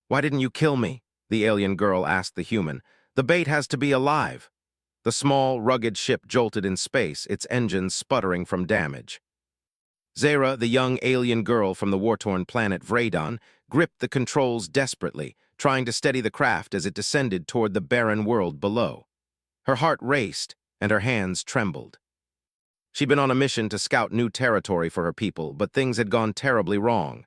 "Why didn't you kill me?" the alien girl asked the human. "The bait has to be alive." The small, rugged ship jolted in space, its engines sputtering from damage. Zara, the young alien girl from the war-torn planet Vredon, gripped the controls desperately, trying to steady the craft as it descended toward the barren world below. Her heart raced, and her hands trembled. She'd been on a mission to scout new territory for her people, but things had gone terribly wrong.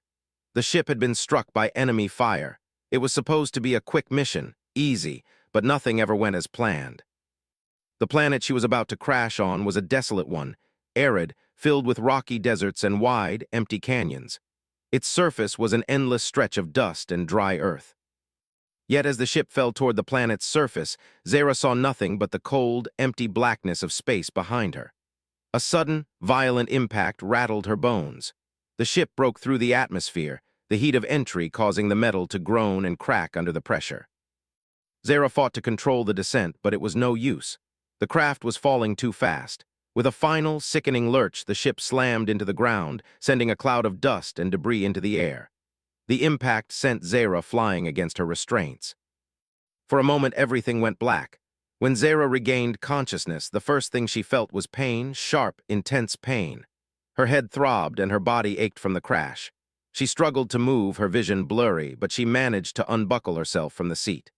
The ship had been struck by enemy fire. It was supposed to be a quick mission, easy, but nothing ever went as planned. The planet she was about to crash on was a desolate one, arid, filled with rocky deserts and wide, empty canyons. Its surface was an endless stretch of dust and dry earth. Yet as the ship fell toward the planet's surface, Zara saw nothing but the cold, empty blackness of space behind her. A sudden, violent impact rattled her bones. The ship broke through the atmosphere, the heat of entry causing the metal to groan and crack under the pressure. Zara fought to control the descent, but it was no use. The craft was falling too fast. With a final, sickening lurch, the ship slammed into the ground, sending a cloud of dust and debris into the air. The impact sent Zara flying against her restraints. For a moment, everything went black. When Zara regained consciousness, the first thing she felt was pain, sharp, intense pain. Her head throbbed and her body ached from the crash. She struggled to move, her vision blurry, but she managed to unbuckle herself from the seat.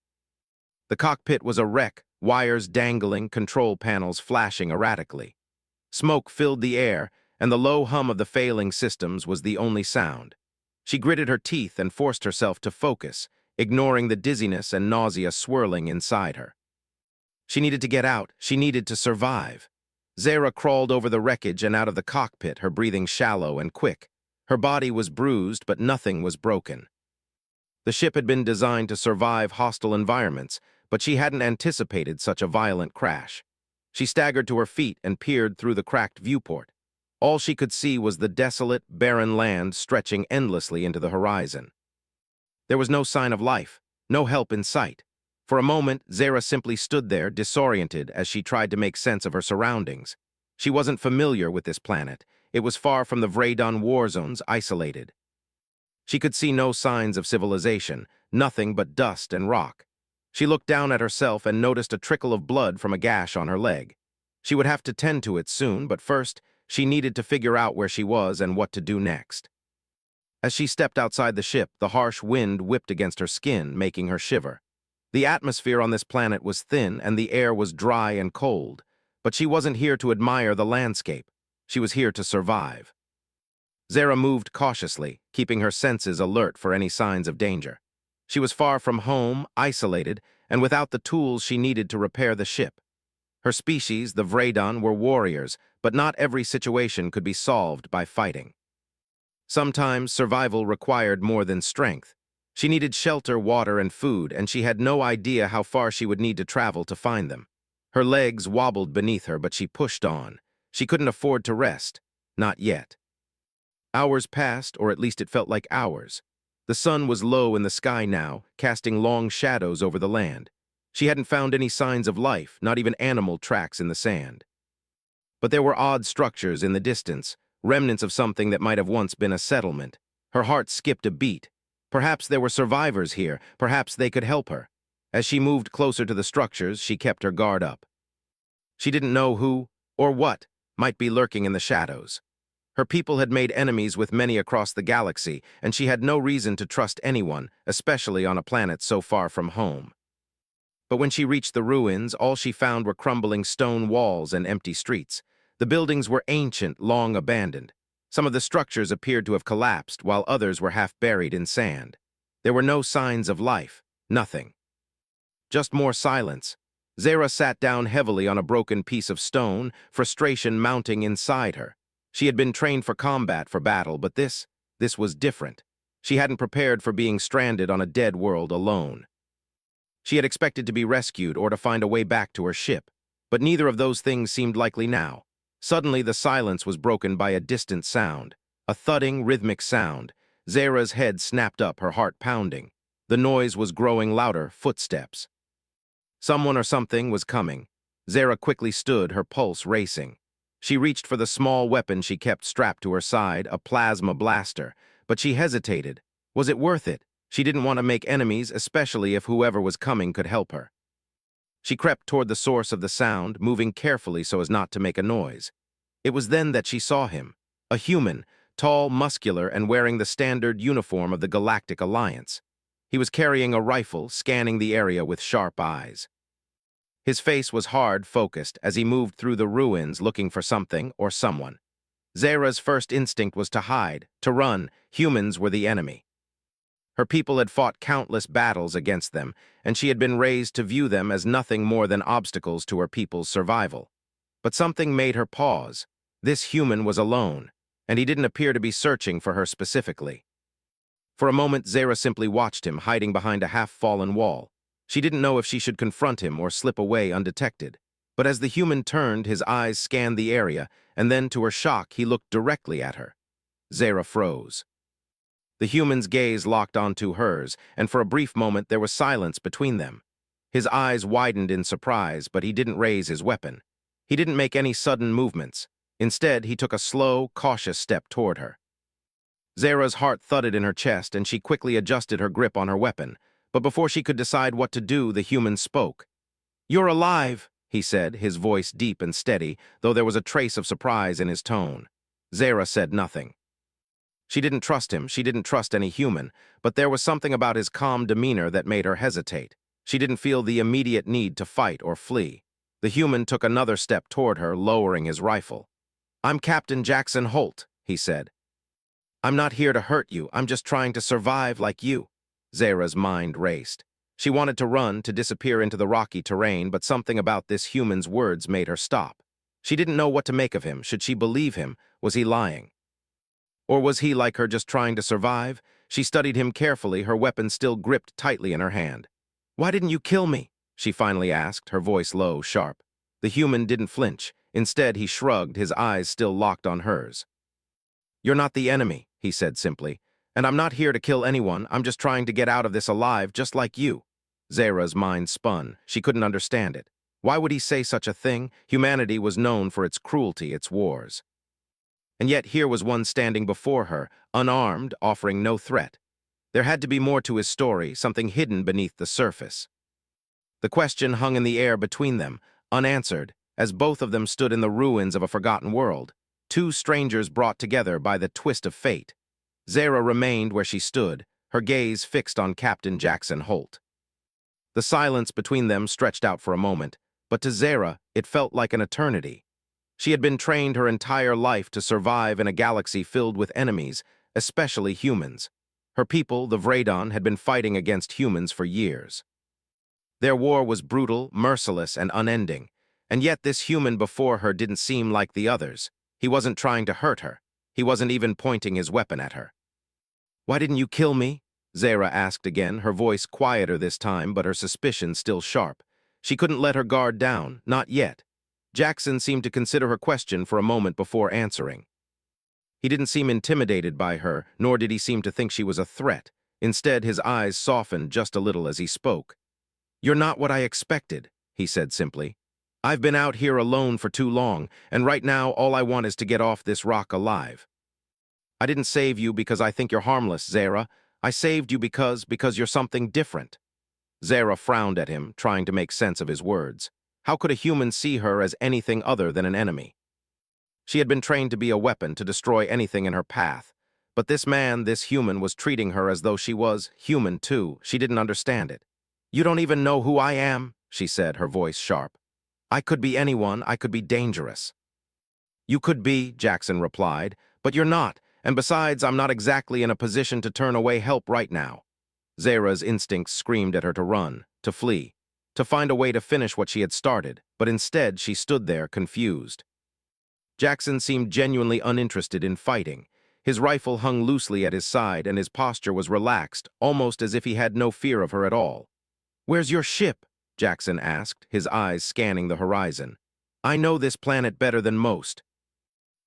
The cockpit was a wreck, wires dangling, control panels flashing erratically. Smoke filled the air, and the low hum of the failing systems was the only sound. She gritted her teeth and forced herself to focus, ignoring the dizziness and nausea swirling inside her. She needed to get out. She needed to survive. Zara crawled over the wreckage and out of the cockpit, her breathing shallow and quick. Her body was bruised, but nothing was broken. The ship had been designed to survive hostile environments, but she hadn't anticipated such a violent crash. She staggered to her feet and peered through the cracked viewport. All she could see was the desolate, barren land stretching endlessly into the horizon. There was no sign of life, no help in sight. For a moment, Zara simply stood there, disoriented, as she tried to make sense of her surroundings. She wasn't familiar with this planet. It was far from the Vredon war zones, isolated. She could see no signs of civilization, nothing but dust and rock. She looked down at herself and noticed a trickle of blood from a gash on her leg. She would have to tend to it soon, but first, she needed to figure out where she was and what to do next. As she stepped outside the ship, the harsh wind whipped against her skin, making her shiver. The atmosphere on this planet was thin and the air was dry and cold, but she wasn't here to admire the landscape. She was here to survive. Zara moved cautiously, keeping her senses alert for any signs of danger. She was far from home, isolated, and without the tools she needed to repair the ship. Her species, the Vredon, were warriors, but not every situation could be solved by fighting. Sometimes survival required more than strength. She needed shelter, water, and food, and she had no idea how far she would need to travel to find them. Her legs wobbled beneath her, but she pushed on. She couldn't afford to rest. Not yet. Hours passed, or at least it felt like hours. The sun was low in the sky now, casting long shadows over the land. She hadn't found any signs of life, not even animal tracks in the sand. But there were odd structures in the distance, remnants of something that might have once been a settlement. Her heart skipped a beat. Perhaps there were survivors here, perhaps they could help her. As she moved closer to the structures, she kept her guard up. She didn't know who, or what, might be lurking in the shadows. Her people had made enemies with many across the galaxy, and she had no reason to trust anyone, especially on a planet so far from home. But when she reached the ruins, all she found were crumbling stone walls and empty streets. The buildings were ancient, long abandoned. Some of the structures appeared to have collapsed, while others were half buried in sand. There were no signs of life, nothing. Just more silence. Zara sat down heavily on a broken piece of stone, frustration mounting inside her. She had been trained for combat, for battle, but this was different. She hadn't prepared for being stranded on a dead world alone. She had expected to be rescued or to find a way back to her ship, but neither of those things seemed likely now. Suddenly, the silence was broken by a distant sound, a thudding, rhythmic sound. Zara's head snapped up, her heart pounding. The noise was growing louder, footsteps. Someone or something was coming. Zara quickly stood, her pulse racing. She reached for the small weapon she kept strapped to her side, a plasma blaster, but she hesitated. Was it worth it? She didn't want to make enemies, especially if whoever was coming could help her. She crept toward the source of the sound, moving carefully so as not to make a noise. It was then that she saw him, a human, tall, muscular, and wearing the standard uniform of the Galactic Alliance. He was carrying a rifle, scanning the area with sharp eyes. His face was hard, focused, as he moved through the ruins looking for something or someone. Zara's first instinct was to hide, to run. Humans were the enemy. Her people had fought countless battles against them, and she had been raised to view them as nothing more than obstacles to her people's survival. But something made her pause. This human was alone, and he didn't appear to be searching for her specifically. For a moment, Zara simply watched him, hiding behind a half-fallen wall. She didn't know if she should confront him or slip away undetected. But as the human turned, his eyes scanned the area, and then, to her shock, he looked directly at her. Zara froze. The human's gaze locked onto hers, and for a brief moment there was silence between them. His eyes widened in surprise, but he didn't raise his weapon. He didn't make any sudden movements. Instead, he took a slow, cautious step toward her. Zara's heart thudded in her chest, and she quickly adjusted her grip on her weapon. But before she could decide what to do, the human spoke. "You're alive," he said, his voice deep and steady, though there was a trace of surprise in his tone. Zara said nothing. She didn't trust him, she didn't trust any human, but there was something about his calm demeanor that made her hesitate. She didn't feel the immediate need to fight or flee. The human took another step toward her, lowering his rifle. "I'm Captain Jackson Holt," he said. "I'm not here to hurt you, I'm just trying to survive like you." Zara's mind raced. She wanted to run, to disappear into the rocky terrain, but something about this human's words made her stop. She didn't know what to make of him. Should she believe him? Was he lying? Or was he, like her, just trying to survive? She studied him carefully, her weapon still gripped tightly in her hand. "Why didn't you kill me?" she finally asked, her voice low, sharp. The human didn't flinch. Instead, he shrugged, his eyes still locked on hers. "You're not the enemy," he said simply. "And I'm not here to kill anyone, I'm just trying to get out of this alive, just like you." Zara's mind spun. She couldn't understand it. Why would he say such a thing? Humanity was known for its cruelty, its wars. And yet here was one standing before her, unarmed, offering no threat. There had to be more to his story, something hidden beneath the surface. The question hung in the air between them, unanswered, as both of them stood in the ruins of a forgotten world, two strangers brought together by the twist of fate. Zara remained where she stood, her gaze fixed on Captain Jackson Holt. The silence between them stretched out for a moment, but to Zara, it felt like an eternity. She had been trained her entire life to survive in a galaxy filled with enemies, especially humans. Her people, the Vredon, had been fighting against humans for years. Their war was brutal, merciless, and unending, and yet this human before her didn't seem like the others. He wasn't trying to hurt her. He wasn't even pointing his weapon at her. "Why didn't you kill me?" Zara asked again, her voice quieter this time, but her suspicion still sharp. She couldn't let her guard down, not yet. Jackson seemed to consider her question for a moment before answering. He didn't seem intimidated by her, nor did he seem to think she was a threat. Instead, his eyes softened just a little as he spoke. "You're not what I expected," he said simply. "I've been out here alone for too long, and right now all I want is to get off this rock alive. I didn't save you because I think you're harmless, Zara. I saved you because you're something different." Zara frowned at him, trying to make sense of his words. How could a human see her as anything other than an enemy? She had been trained to be a weapon, to destroy anything in her path. But this man, this human, was treating her as though she was human too. She didn't understand it. "You don't even know who I am," she said, her voice sharp. "I could be anyone, I could be dangerous." "You could be," Jackson replied, "but you're not. And besides, I'm not exactly in a position to turn away help right now." Zara's instincts screamed at her to run, to flee, to find a way to finish what she had started, but instead she stood there, confused. Jackson seemed genuinely uninterested in fighting. His rifle hung loosely at his side, and his posture was relaxed, almost as if he had no fear of her at all. "Where's your ship?" Jackson asked, his eyes scanning the horizon. "I know this planet better than most.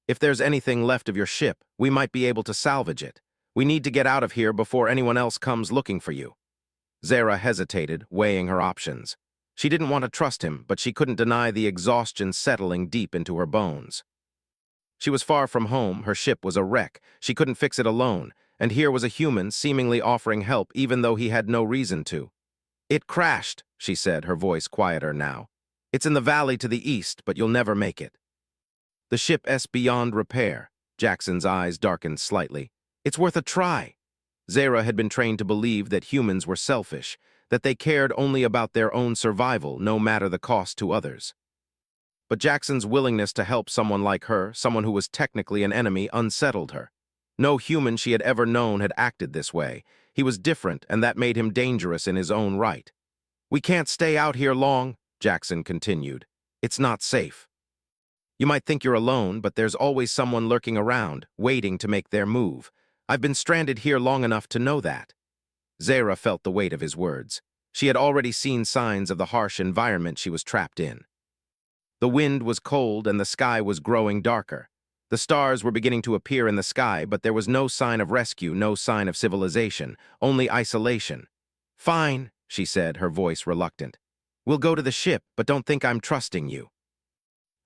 If there's anything left of your ship, we might be able to salvage it. We need to get out of here before anyone else comes looking for you." Zara hesitated, weighing her options. She didn't want to trust him, but she couldn't deny the exhaustion settling deep into her bones. She was far from home, her ship was a wreck, she couldn't fix it alone, and here was a human seemingly offering help even though he had no reason to. "It crashed," she said, her voice quieter now. "It's in the valley to the east, but you'll never make it." "The ship's beyond repair." Jackson's eyes darkened slightly. "It's worth a try." Zara had been trained to believe that humans were selfish, that they cared only about their own survival, no matter the cost to others. But Jackson's willingness to help someone like her, someone who was technically an enemy, unsettled her. No human she had ever known had acted this way. He was different, and that made him dangerous in his own right. "We can't stay out here long," Jackson continued. "It's not safe. You might think you're alone, but there's always someone lurking around, waiting to make their move. I've been stranded here long enough to know that." Zara felt the weight of his words. She had already seen signs of the harsh environment she was trapped in. The wind was cold and the sky was growing darker. The stars were beginning to appear in the sky, but there was no sign of rescue, no sign of civilization, only isolation. "Fine," she said, her voice reluctant. "We'll go to the ship, but don't think I'm trusting you.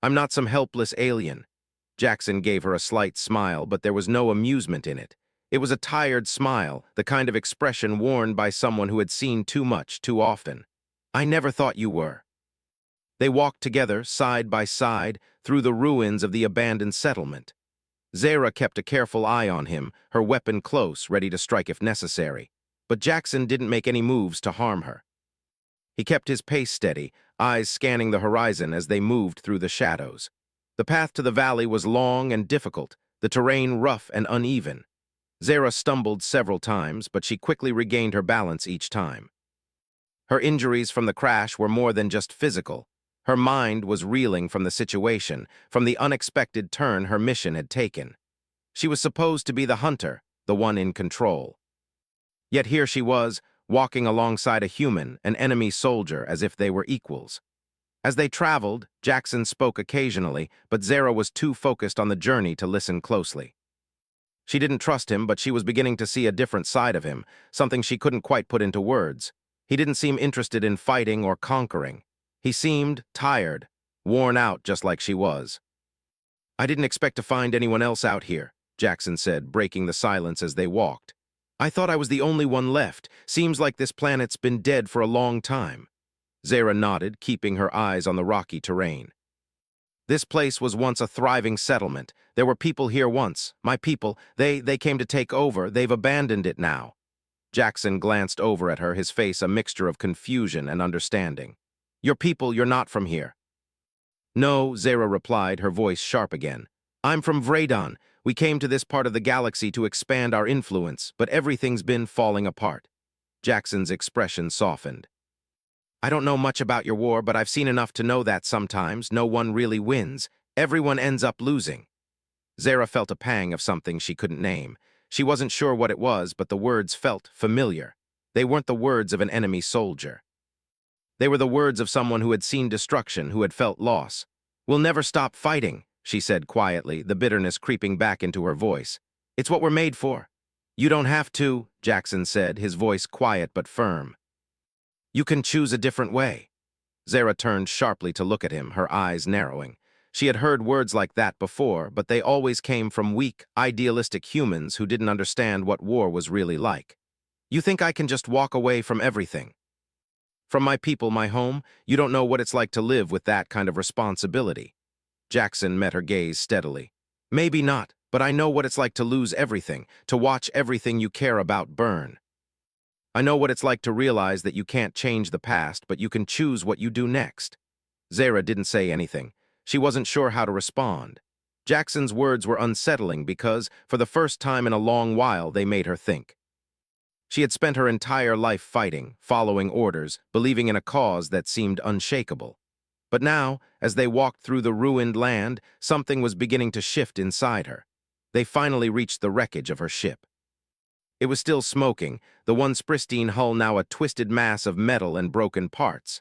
I'm not some helpless alien." Jackson gave her a slight smile, but there was no amusement in it. It was a tired smile, the kind of expression worn by someone who had seen too much too often. "I never thought you were." They walked together, side by side, through the ruins of the abandoned settlement. Zara kept a careful eye on him, her weapon close, ready to strike if necessary. But Jackson didn't make any moves to harm her. He kept his pace steady, eyes scanning the horizon as they moved through the shadows. The path to the valley was long and difficult, the terrain rough and uneven. Zara stumbled several times, but she quickly regained her balance each time. Her injuries from the crash were more than just physical. Her mind was reeling from the situation, from the unexpected turn her mission had taken. She was supposed to be the hunter, the one in control. Yet here she was, walking alongside a human, an enemy soldier, as if they were equals. As they traveled, Jackson spoke occasionally, but Zara was too focused on the journey to listen closely. She didn't trust him, but she was beginning to see a different side of him, something she couldn't quite put into words. He didn't seem interested in fighting or conquering. He seemed tired, worn out just like she was. "I didn't expect to find anyone else out here," Jackson said, breaking the silence as they walked. "I thought I was the only one left. Seems like this planet's been dead for a long time." Zara nodded, keeping her eyes on the rocky terrain. "This place was once a thriving settlement. There were people here once. My people. They came to take over. They've abandoned it now." Jackson glanced over at her, his face a mixture of confusion and understanding. "Your people, you're not from here." "No," Zara replied, her voice sharp again. "I'm from Vredon. We came to this part of the galaxy to expand our influence, but everything's been falling apart." Jackson's expression softened. "I don't know much about your war, but I've seen enough to know that sometimes no one really wins. Everyone ends up losing." Zara felt a pang of something she couldn't name. She wasn't sure what it was, but the words felt familiar. They weren't the words of an enemy soldier. They were the words of someone who had seen destruction, who had felt loss. "We'll never stop fighting," she said quietly, the bitterness creeping back into her voice. "It's what we're made for." "You don't have to," Jackson said, his voice quiet but firm. "You can choose a different way." Zara turned sharply to look at him, her eyes narrowing. She had heard words like that before, but they always came from weak, idealistic humans who didn't understand what war was really like. "You think I can just walk away from everything? From my people, my home? You don't know what it's like to live with that kind of responsibility." Jackson met her gaze steadily. "Maybe not, but I know what it's like to lose everything, to watch everything you care about burn. I know what it's like to realize that you can't change the past, but you can choose what you do next." Zara didn't say anything. She wasn't sure how to respond. Jackson's words were unsettling because, for the first time in a long while, they made her think. She had spent her entire life fighting, following orders, believing in a cause that seemed unshakable. But now, as they walked through the ruined land, something was beginning to shift inside her. They finally reached the wreckage of her ship. It was still smoking, the once pristine hull now a twisted mass of metal and broken parts.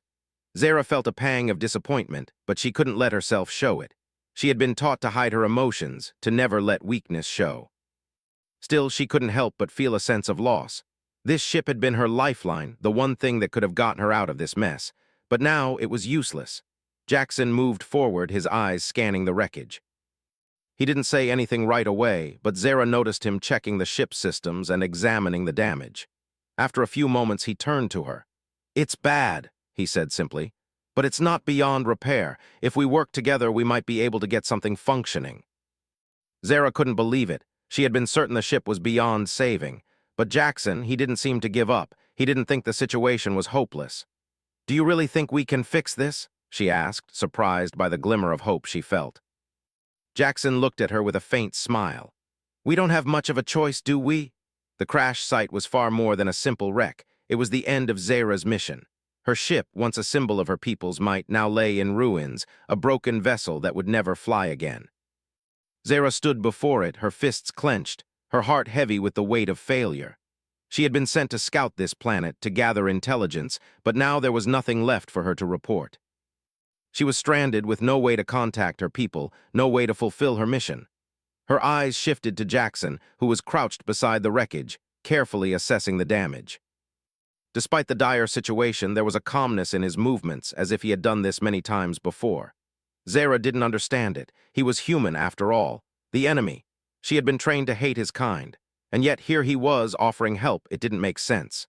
Zara felt a pang of disappointment, but she couldn't let herself show it. She had been taught to hide her emotions, to never let weakness show. Still, she couldn't help but feel a sense of loss. This ship had been her lifeline, the one thing that could have gotten her out of this mess. But now it was useless. Jackson moved forward, his eyes scanning the wreckage. He didn't say anything right away, but Zara noticed him checking the ship's systems and examining the damage. After a few moments, he turned to her. "It's bad," he said simply, "but it's not beyond repair. If we work together, we might be able to get something functioning." Zara couldn't believe it. She had been certain the ship was beyond saving. But Jackson, he didn't seem to give up. He didn't think the situation was hopeless. "Do you really think we can fix this?" she asked, surprised by the glimmer of hope she felt. Jackson looked at her with a faint smile. "We don't have much of a choice, do we?" The crash site was far more than a simple wreck. It was the end of Zara's mission. Her ship, once a symbol of her people's might, now lay in ruins, a broken vessel that would never fly again. Zara stood before it, her fists clenched, her heart heavy with the weight of failure. She had been sent to scout this planet, to gather intelligence, but now there was nothing left for her to report. She was stranded with no way to contact her people, no way to fulfill her mission. Her eyes shifted to Jackson, who was crouched beside the wreckage, carefully assessing the damage. Despite the dire situation, there was a calmness in his movements, as if he had done this many times before. Zara didn't understand it. He was human, after all. The enemy. She had been trained to hate his kind. And yet here he was, offering help. It didn't make sense.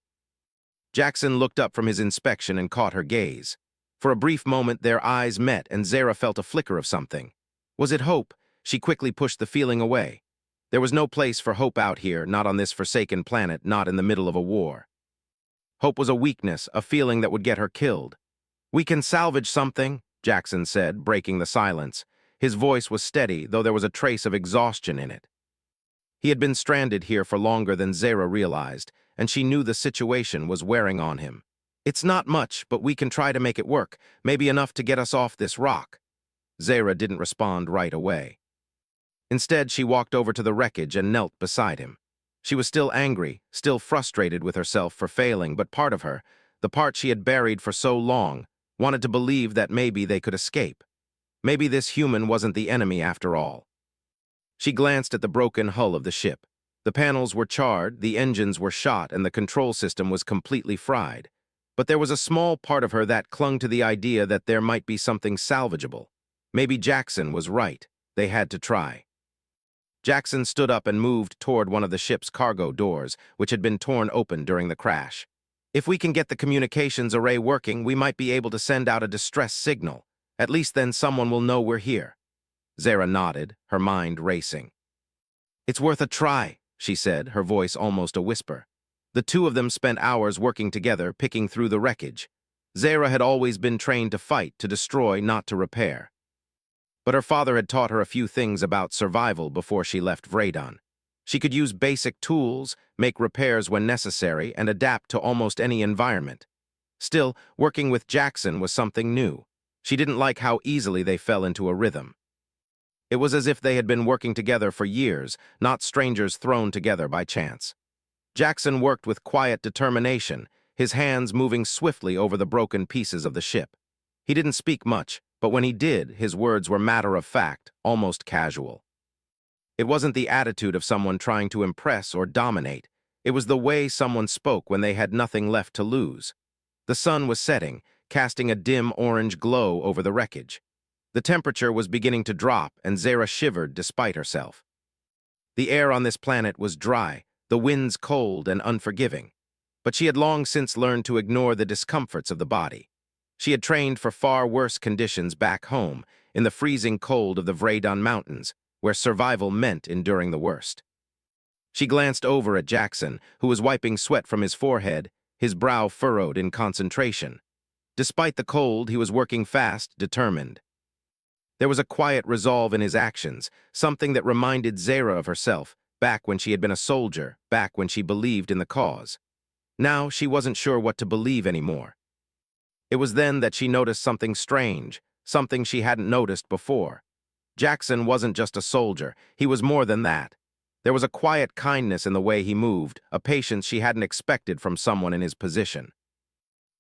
Jackson looked up from his inspection and caught her gaze. For a brief moment, their eyes met, and Zara felt a flicker of something. Was it hope? She quickly pushed the feeling away. There was no place for hope out here, not on this forsaken planet, not in the middle of a war. Hope was a weakness, a feeling that would get her killed. "We can salvage something," Jackson said, breaking the silence. His voice was steady, though there was a trace of exhaustion in it. He had been stranded here for longer than Zara realized, and she knew the situation was wearing on him. "It's not much, but we can try to make it work, maybe enough to get us off this rock." Zara didn't respond right away. Instead, she walked over to the wreckage and knelt beside him. She was still angry, still frustrated with herself for failing, but part of her, the part she had buried for so long, wanted to believe that maybe they could escape. Maybe this human wasn't the enemy after all. She glanced at the broken hull of the ship. The panels were charred, the engines were shot, and the control system was completely fried. But there was a small part of her that clung to the idea that there might be something salvageable. Maybe Jackson was right. They had to try. Jackson stood up and moved toward one of the ship's cargo doors, which had been torn open during the crash. "If we can get the communications array working, we might be able to send out a distress signal. At least then someone will know we're here." Zara nodded, her mind racing. "It's worth a try," she said, her voice almost a whisper. The two of them spent hours working together, picking through the wreckage. Zara had always been trained to fight, to destroy, not to repair. But her father had taught her a few things about survival before she left Vredon. She could use basic tools, make repairs when necessary, and adapt to almost any environment. Still, working with Jackson was something new. She didn't like how easily they fell into a rhythm. It was as if they had been working together for years, not strangers thrown together by chance. Jackson worked with quiet determination, his hands moving swiftly over the broken pieces of the ship. He didn't speak much, but when he did, his words were matter-of-fact, almost casual. It wasn't the attitude of someone trying to impress or dominate. It was the way someone spoke when they had nothing left to lose. The sun was setting, casting a dim orange glow over the wreckage. The temperature was beginning to drop, and Zara shivered despite herself. The air on this planet was dry, the winds cold and unforgiving. But she had long since learned to ignore the discomforts of the body. She had trained for far worse conditions back home, in the freezing cold of the Vredon Mountains, where survival meant enduring the worst. She glanced over at Jackson, who was wiping sweat from his forehead, his brow furrowed in concentration. Despite the cold, he was working fast, determined. There was a quiet resolve in his actions, something that reminded Zara of herself, back when she had been a soldier, back when she believed in the cause. Now she wasn't sure what to believe anymore. It was then that she noticed something strange, something she hadn't noticed before. Jackson wasn't just a soldier, he was more than that. There was a quiet kindness in the way he moved, a patience she hadn't expected from someone in his position.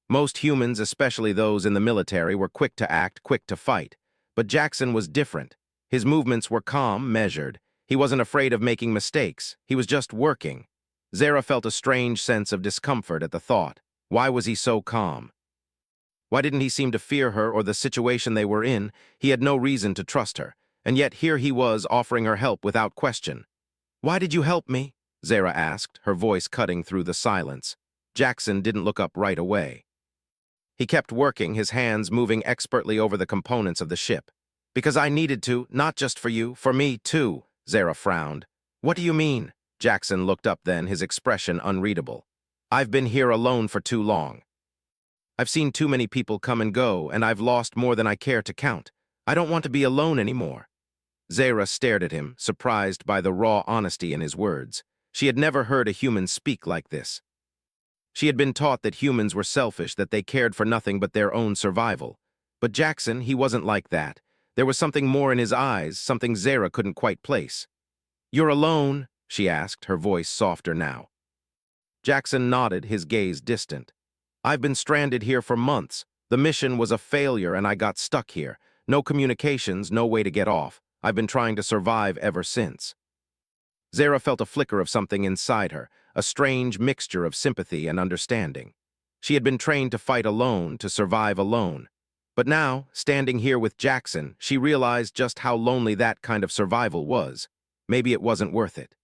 Most humans, especially those in the military, were quick to act, quick to fight. But Jackson was different. His movements were calm, measured. He wasn't afraid of making mistakes. He was just working. Zara felt a strange sense of discomfort at the thought. Why was he so calm? Why didn't he seem to fear her or the situation they were in? He had no reason to trust her. And yet here he was offering her help without question. "Why did you help me?" Zara asked, her voice cutting through the silence. Jackson didn't look up right away. He kept working, his hands moving expertly over the components of the ship. "Because I needed to, not just for you, for me too," Zara frowned. "What do you mean?" Jackson looked up then, his expression unreadable. "I've been here alone for too long. I've seen too many people come and go, and I've lost more than I care to count. I don't want to be alone anymore." Zara stared at him, surprised by the raw honesty in his words. She had never heard a human speak like this. She had been taught that humans were selfish, that they cared for nothing but their own survival. But Jackson, he wasn't like that. There was something more in his eyes, something Zara couldn't quite place. "You're alone?" she asked, her voice softer now. Jackson nodded, his gaze distant. "I've been stranded here for months. The mission was a failure and I got stuck here. No communications, no way to get off. I've been trying to survive ever since." Zara felt a flicker of something inside her, a strange mixture of sympathy and understanding. She had been trained to fight alone, to survive alone. But now, standing here with Jackson, she realized just how lonely that kind of survival was. Maybe it wasn't worth it.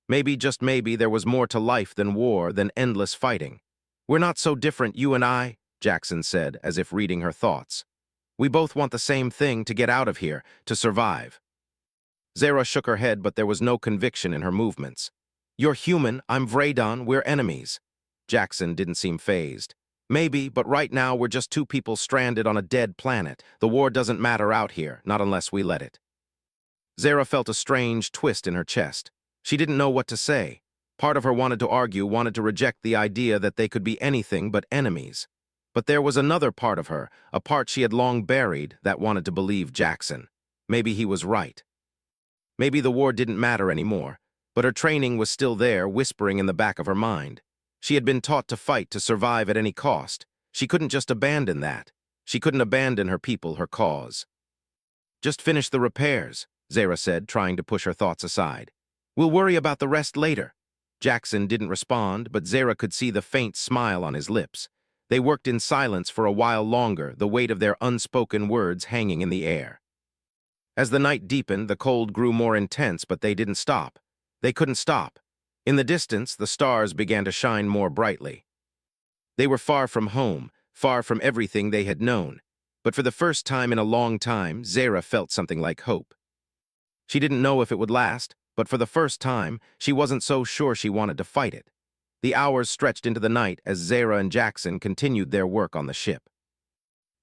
Maybe, just maybe, there was more to life than war, than endless fighting. "We're not so different, you and I," Jackson said, as if reading her thoughts. "We both want the same thing, to get out of here, to survive." Zara shook her head, but there was no conviction in her movements. "You're human, I'm Vraydon, we're enemies." Jackson didn't seem fazed. "Maybe, but right now we're just two people stranded on a dead planet. The war doesn't matter out here, not unless we let it." Zara felt a strange twist in her chest. She didn't know what to say. Part of her wanted to argue, wanted to reject the idea that they could be anything but enemies. But there was another part of her, a part she had long buried, that wanted to believe Jackson. Maybe he was right. Maybe the war didn't matter anymore, but her training was still there, whispering in the back of her mind. She had been taught to fight, to survive at any cost. She couldn't just abandon that. She couldn't abandon her people, her cause. "Just finish the repairs," Zara said, trying to push her thoughts aside. "We'll worry about the rest later." Jackson didn't respond, but Zara could see the faint smile on his lips. They worked in silence for a while longer, the weight of their unspoken words hanging in the air. As the night deepened, the cold grew more intense, but they didn't stop. They couldn't stop. In the distance, the stars began to shine more brightly. They were far from home, far from everything they had known. But for the first time in a long time, Zara felt something like hope. She didn't know if it would last, but for the first time, she wasn't so sure she wanted to fight it. The hours stretched into the night as Zara and Jackson continued their work on the ship.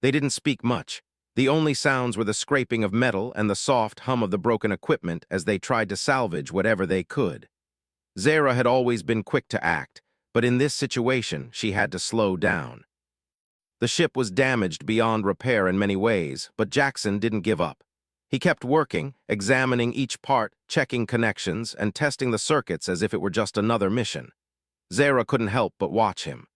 They didn't speak much. The only sounds were the scraping of metal and the soft hum of the broken equipment as they tried to salvage whatever they could. Zara had always been quick to act, but in this situation, she had to slow down. The ship was damaged beyond repair in many ways, but Jackson didn't give up. He kept working, examining each part, checking connections, and testing the circuits as if it were just another mission. Zara couldn't help but watch him.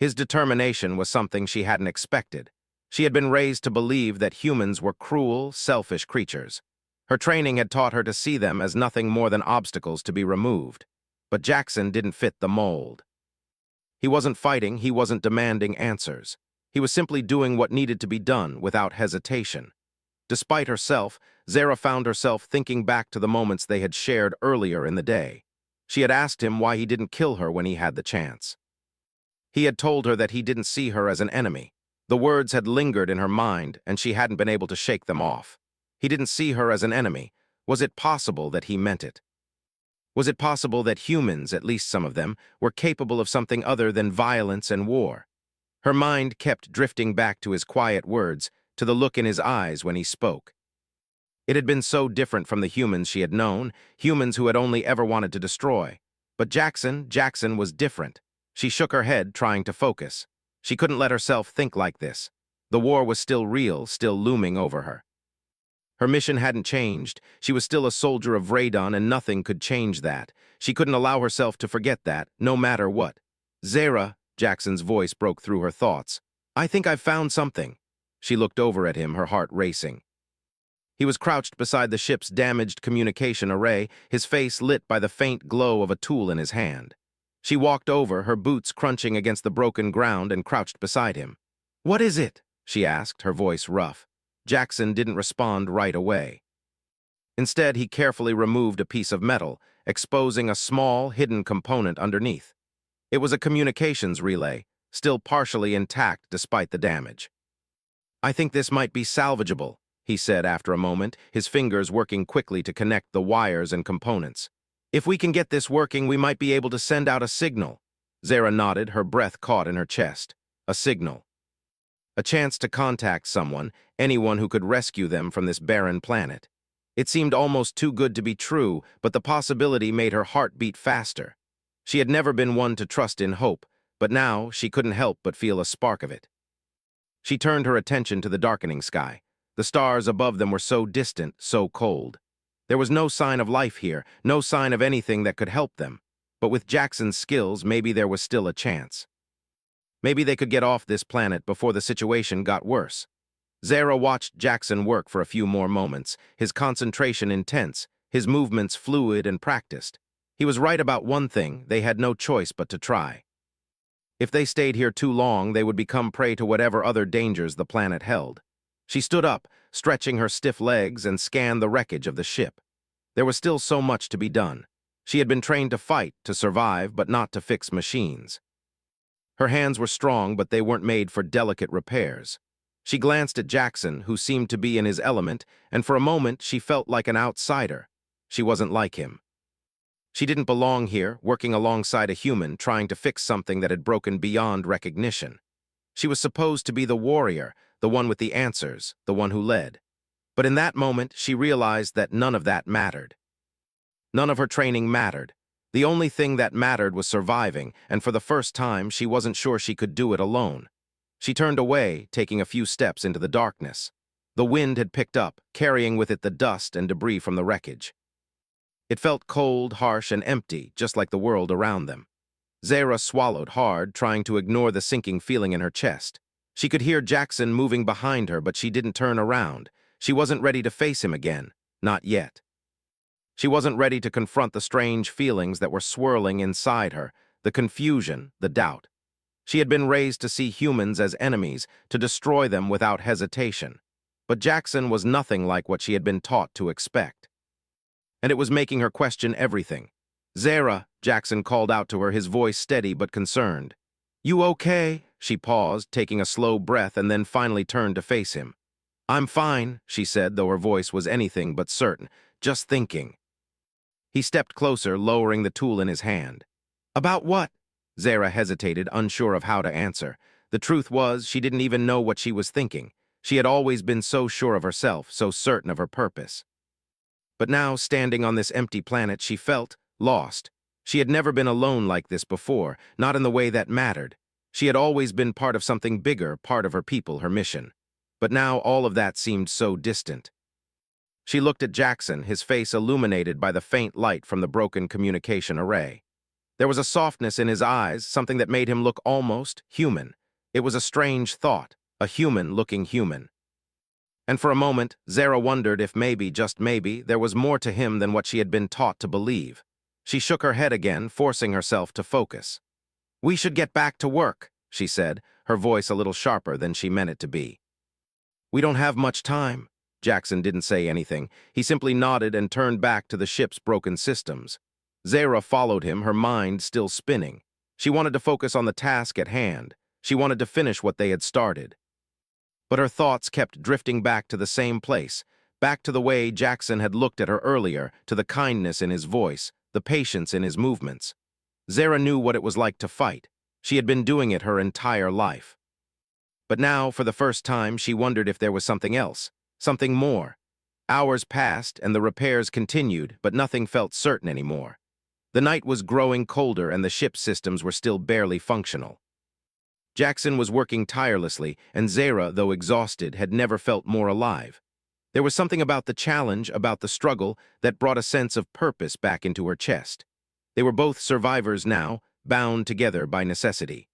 His determination was something she hadn't expected. She had been raised to believe that humans were cruel, selfish creatures. Her training had taught her to see them as nothing more than obstacles to be removed. But Jackson didn't fit the mold. He wasn't fighting, he wasn't demanding answers. He was simply doing what needed to be done without hesitation. Despite herself, Zara found herself thinking back to the moments they had shared earlier in the day. She had asked him why he didn't kill her when he had the chance. He had told her that he didn't see her as an enemy. The words had lingered in her mind, and she hadn't been able to shake them off. He didn't see her as an enemy. Was it possible that he meant it? Was it possible that humans, at least some of them, were capable of something other than violence and war? Her mind kept drifting back to his quiet words, to the look in his eyes when he spoke. It had been so different from the humans she had known, humans who had only ever wanted to destroy. But Jackson was different. She shook her head, trying to focus. She couldn't let herself think like this. The war was still real, still looming over her. Her mission hadn't changed. She was still a soldier of Vraydon, and nothing could change that. She couldn't allow herself to forget that, no matter what. "Zara," Jackson's voice broke through her thoughts. "I think I've found something." She looked over at him, her heart racing. He was crouched beside the ship's damaged communication array, his face lit by the faint glow of a tool in his hand. She walked over, her boots crunching against the broken ground, and crouched beside him. "What is it?" she asked, her voice rough. Jackson didn't respond right away. Instead, he carefully removed a piece of metal, exposing a small, hidden component underneath. It was a communications relay, still partially intact despite the damage. "I think this might be salvageable," he said after a moment, his fingers working quickly to connect the wires and components. "If we can get this working, we might be able to send out a signal." Zara nodded, her breath caught in her chest. A signal. A chance to contact someone, anyone who could rescue them from this barren planet. It seemed almost too good to be true, but the possibility made her heart beat faster. She had never been one to trust in hope, but now she couldn't help but feel a spark of it. She turned her attention to the darkening sky. The stars above them were so distant, so cold. There was no sign of life here, no sign of anything that could help them. But with Jackson's skills, maybe there was still a chance. Maybe they could get off this planet before the situation got worse. Zara watched Jackson work for a few more moments, his concentration intense, his movements fluid and practiced. He was right about one thing: they had no choice but to try. If they stayed here too long, they would become prey to whatever other dangers the planet held. She stood up, stretching her stiff legs, and scanned the wreckage of the ship. There was still so much to be done. She had been trained to fight, to survive, but not to fix machines. Her hands were strong, but they weren't made for delicate repairs. She glanced at Jackson, who seemed to be in his element, and for a moment she felt like an outsider. She wasn't like him. She didn't belong here, working alongside a human, trying to fix something that had broken beyond recognition. She was supposed to be the warrior, the one with the answers, the one who led. But in that moment, she realized that none of that mattered. None of her training mattered. The only thing that mattered was surviving, and for the first time, she wasn't sure she could do it alone. She turned away, taking a few steps into the darkness. The wind had picked up, carrying with it the dust and debris from the wreckage. It felt cold, harsh, and empty, just like the world around them. Zara swallowed hard, trying to ignore the sinking feeling in her chest. She could hear Jackson moving behind her, but she didn't turn around. She wasn't ready to face him again. Not yet. She wasn't ready to confront the strange feelings that were swirling inside her, the confusion, the doubt. She had been raised to see humans as enemies, to destroy them without hesitation. But Jackson was nothing like what she had been taught to expect. And it was making her question everything. "Zara," Jackson called out to her, his voice steady but concerned. "You okay?" She paused, taking a slow breath, and then finally turned to face him. "I'm fine," she said, though her voice was anything but certain. "Just thinking." He stepped closer, lowering the tool in his hand. "About what?" Zara hesitated, unsure of how to answer. The truth was, she didn't even know what she was thinking. She had always been so sure of herself, so certain of her purpose. But now, standing on this empty planet, she felt lost. She had never been alone like this before, not in the way that mattered. She had always been part of something bigger, part of her people, her mission. But now all of that seemed so distant. She looked at Jackson, his face illuminated by the faint light from the broken communication array. There was a softness in his eyes, something that made him look almost human. It was a strange thought, a human looking human. And for a moment, Zara wondered if maybe, just maybe, there was more to him than what she had been taught to believe. She shook her head again, forcing herself to focus. "We should get back to work," she said, her voice a little sharper than she meant it to be. "We don't have much time." Jackson didn't say anything. He simply nodded and turned back to the ship's broken systems. Zara followed him, her mind still spinning. She wanted to focus on the task at hand. She wanted to finish what they had started. But her thoughts kept drifting back to the same place, back to the way Jackson had looked at her earlier, to the kindness in his voice, the patience in his movements. Zara knew what it was like to fight. She had been doing it her entire life. But now, for the first time, she wondered if there was something else, something more. Hours passed, and the repairs continued, but nothing felt certain anymore. The night was growing colder, and the ship's systems were still barely functional. Jackson was working tirelessly, and Zara, though exhausted, had never felt more alive. There was something about the challenge, about the struggle, that brought a sense of purpose back into her chest. They were both survivors now, bound together by necessity.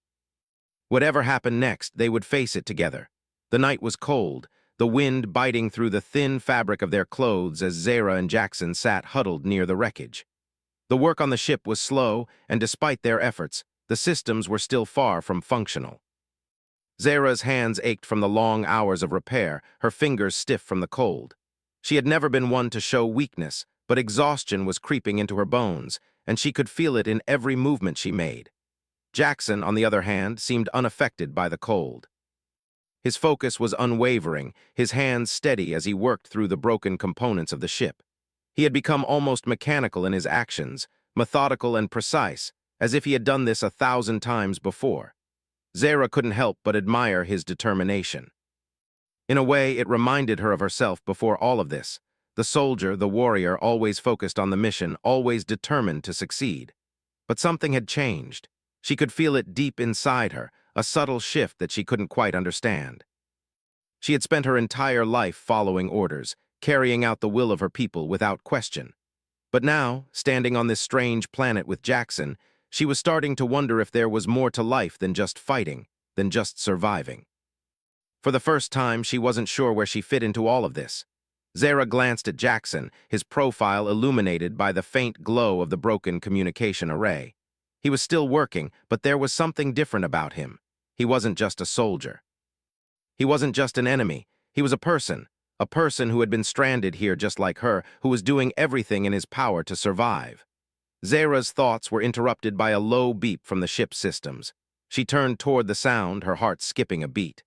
Whatever happened next, they would face it together. The night was cold, the wind biting through the thin fabric of their clothes as Zara and Jackson sat huddled near the wreckage. The work on the ship was slow, and despite their efforts, the systems were still far from functional. Zara's hands ached from the long hours of repair, her fingers stiff from the cold. She had never been one to show weakness, but exhaustion was creeping into her bones, and she could feel it in every movement she made. Jackson, on the other hand, seemed unaffected by the cold. His focus was unwavering, his hands steady as he worked through the broken components of the ship. He had become almost mechanical in his actions, methodical and precise, as if he had done this 1,000 times before. Zara couldn't help but admire his determination. In a way, it reminded her of herself before all of this. The soldier, the warrior, always focused on the mission, always determined to succeed. But something had changed. She could feel it deep inside her, a subtle shift that she couldn't quite understand. She had spent her entire life following orders, carrying out the will of her people without question. But now, standing on this strange planet with Jackson, she was starting to wonder if there was more to life than just fighting, than just surviving. For the first time, she wasn't sure where she fit into all of this. Zara glanced at Jackson, his profile illuminated by the faint glow of the broken communication array. He was still working, but there was something different about him. He wasn't just a soldier. He wasn't just an enemy. He was a person who had been stranded here just like her, who was doing everything in his power to survive. Zara's thoughts were interrupted by a low beep from the ship's systems. She turned toward the sound, her heart skipping a beat.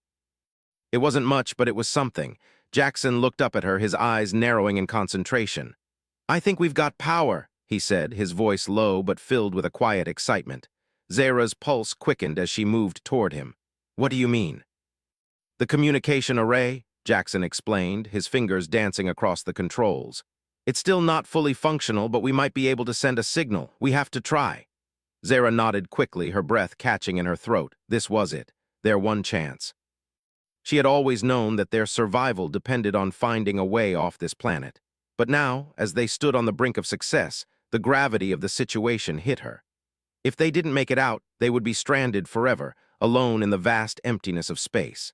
It wasn't much, but it was something. Jackson looked up at her, his eyes narrowing in concentration. "I think we've got power," he said, his voice low but filled with a quiet excitement. Zara's pulse quickened as she moved toward him. "What do you mean?" "The communication array," Jackson explained, his fingers dancing across the controls. "It's still not fully functional, but we might be able to send a signal. We have to try." Zara nodded quickly, her breath catching in her throat. This was it, their one chance. She had always known that their survival depended on finding a way off this planet. But now, as they stood on the brink of success, the gravity of the situation hit her. If they didn't make it out, they would be stranded forever, alone in the vast emptiness of space.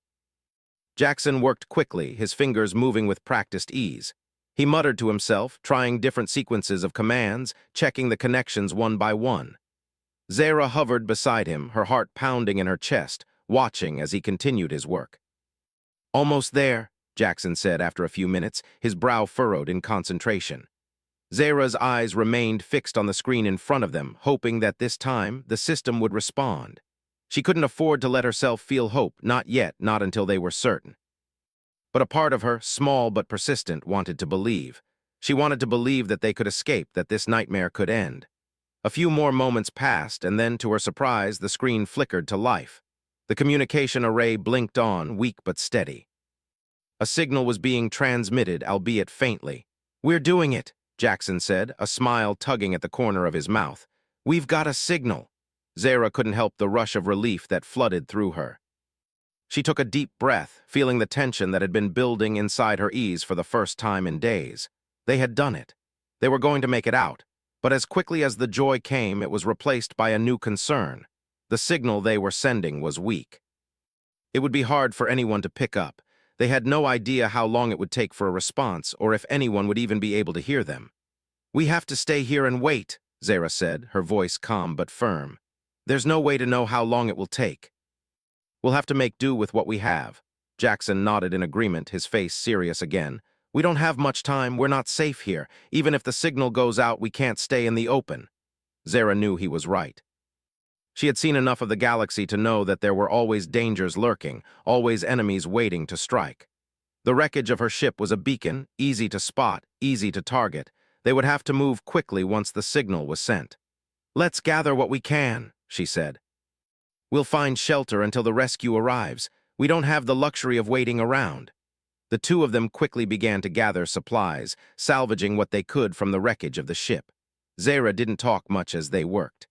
Jackson worked quickly, his fingers moving with practiced ease. He muttered to himself, trying different sequences of commands, checking the connections one by one. Zara hovered beside him, her heart pounding in her chest, watching as he continued his work. "Almost there," Jackson said after a few minutes, his brow furrowed in concentration. Zara's eyes remained fixed on the screen in front of them, hoping that this time the system would respond. She couldn't afford to let herself feel hope, not yet, not until they were certain. But a part of her, small but persistent, wanted to believe. She wanted to believe that they could escape, that this nightmare could end. A few more moments passed, and then, to her surprise, the screen flickered to life. The communication array blinked on, weak but steady. A signal was being transmitted, albeit faintly. "We're doing it," Jackson said, a smile tugging at the corner of his mouth. "We've got a signal." Zara couldn't help the rush of relief that flooded through her. She took a deep breath, feeling the tension that had been building inside her ease for the first time in days. They had done it. They were going to make it out. But as quickly as the joy came, it was replaced by a new concern. The signal they were sending was weak. It would be hard for anyone to pick up. They had no idea how long it would take for a response, or if anyone would even be able to hear them. "We have to stay here and wait," Zara said, her voice calm but firm. "There's no way to know how long it will take." "We'll have to make do with what we have." Jackson nodded in agreement, his face serious again. "We don't have much time, we're not safe here. Even if the signal goes out, we can't stay in the open." Zara knew he was right. She had seen enough of the galaxy to know that there were always dangers lurking, always enemies waiting to strike. The wreckage of her ship was a beacon, easy to spot, easy to target. They would have to move quickly once the signal was sent. "Let's gather what we can," she said. "We'll find shelter until the rescue arrives. We don't have the luxury of waiting around." The two of them quickly began to gather supplies, salvaging what they could from the wreckage of the ship. Zara didn't talk much as they worked.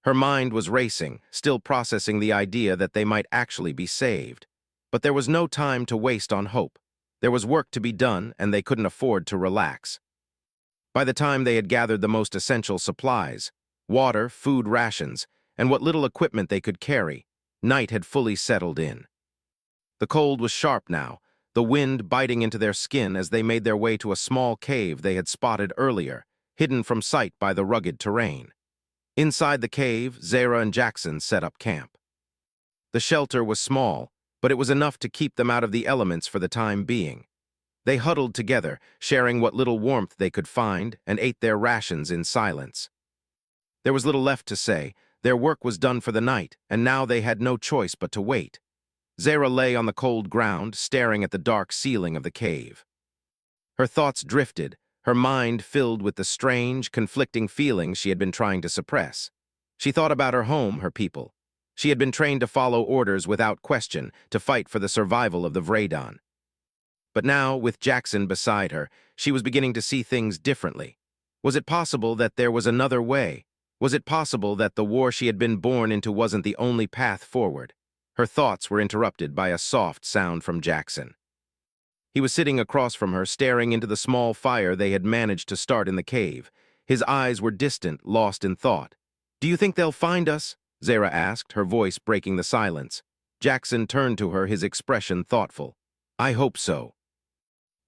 Her mind was racing, still processing the idea that they might actually be saved. But there was no time to waste on hope. There was work to be done, and they couldn't afford to relax. By the time they had gathered the most essential supplies, water, food rations, and what little equipment they could carry, night had fully settled in. The cold was sharp now, the wind biting into their skin as they made their way to a small cave they had spotted earlier, hidden from sight by the rugged terrain. Inside the cave, Zara and Jackson set up camp. The shelter was small, but it was enough to keep them out of the elements for the time being. They huddled together, sharing what little warmth they could find, and ate their rations in silence. There was little left to say. Their work was done for the night, and now they had no choice but to wait. Zara lay on the cold ground, staring at the dark ceiling of the cave. Her thoughts drifted, her mind filled with the strange, conflicting feelings she had been trying to suppress. She thought about her home, her people. She had been trained to follow orders without question, to fight for the survival of the Vradan. But now, with Jackson beside her, she was beginning to see things differently. Was it possible that there was another way? Was it possible that the war she had been born into wasn't the only path forward? Her thoughts were interrupted by a soft sound from Jackson. He was sitting across from her, staring into the small fire they had managed to start in the cave. His eyes were distant, lost in thought. "Do you think they'll find us?" Zara asked, her voice breaking the silence. Jackson turned to her, his expression thoughtful. "I hope so.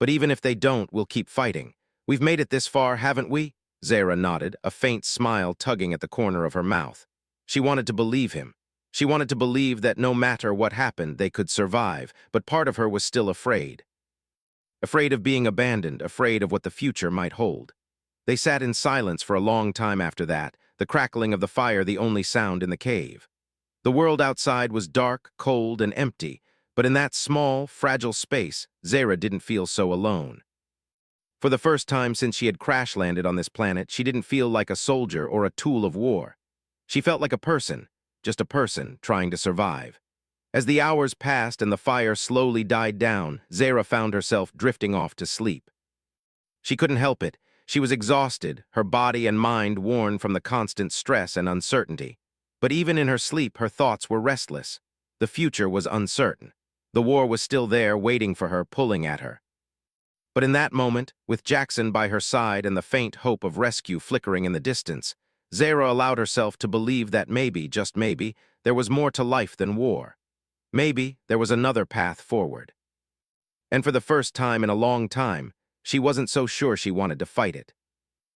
But even if they don't, we'll keep fighting. We've made it this far, haven't we?" Zara nodded, a faint smile tugging at the corner of her mouth. She wanted to believe him. She wanted to believe that no matter what happened, they could survive, but part of her was still afraid. Afraid of being abandoned, afraid of what the future might hold. They sat in silence for a long time after that, the crackling of the fire the only sound in the cave. The world outside was dark, cold, and empty, but in that small, fragile space, Zara didn't feel so alone. For the first time since she had crash-landed on this planet, she didn't feel like a soldier or a tool of war. She felt like a person, just a person trying to survive. As the hours passed and the fire slowly died down, Zara found herself drifting off to sleep. She couldn't help it. She was exhausted, her body and mind worn from the constant stress and uncertainty. But even in her sleep, her thoughts were restless. The future was uncertain. The war was still there, waiting for her, pulling at her. But in that moment, with Jackson by her side and the faint hope of rescue flickering in the distance, Zara allowed herself to believe that maybe, just maybe, there was more to life than war. Maybe there was another path forward. And for the first time in a long time, she wasn't so sure she wanted to fight it.